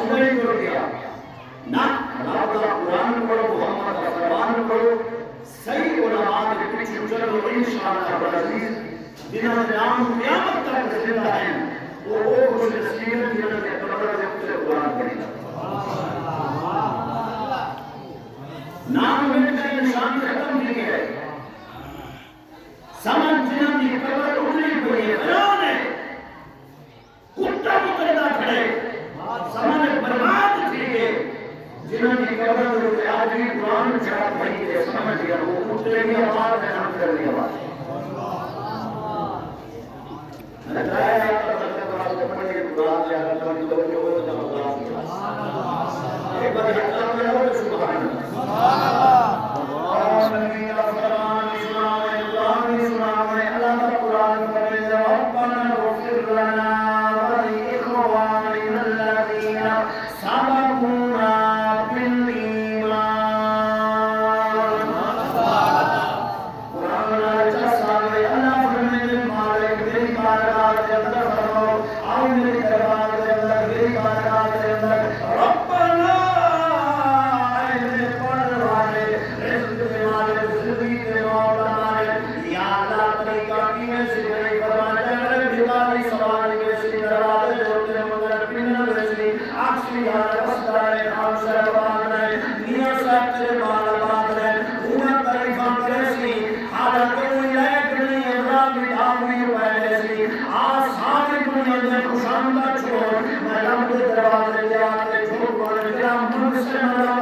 সুবাই করে দিয়া না আল্লাহ কুরআন পড়ো মুহাম্মদ ফরমান পড়ো सही उलमा के पीछे चलो इंशाअल्लाह अजीज जिन्होंने नाम क़यामत तक जिंदा हैं वो खुश नसीब जिन्होंने कब्र में कुरान पढ़ा नाम मिलने का निशान खत्म नहीं है समझ जिन्होंने कब्र उतरी हुई है बयान है कुत्ता मुकद्दा खड़े समझ बर्बाद थी है जिन्होंने कब्र में आदमी कुरान छाप नहीं है समझ गया वो उतरे की आवाज है हम कर दी आवाज लगाया तो बात पढ़े कुरान जाकर तो जो हो तो अल्लाह एक बार अल्लाह में हो सुभान अल्लाह का कुरान पढ़े रब्बना इग़फिर लना व लिइख़वानिना الذين सबक़ूना खुशामद छोड़ मैं रब के दरवाजे पे आके झूठ बोल के मुझसे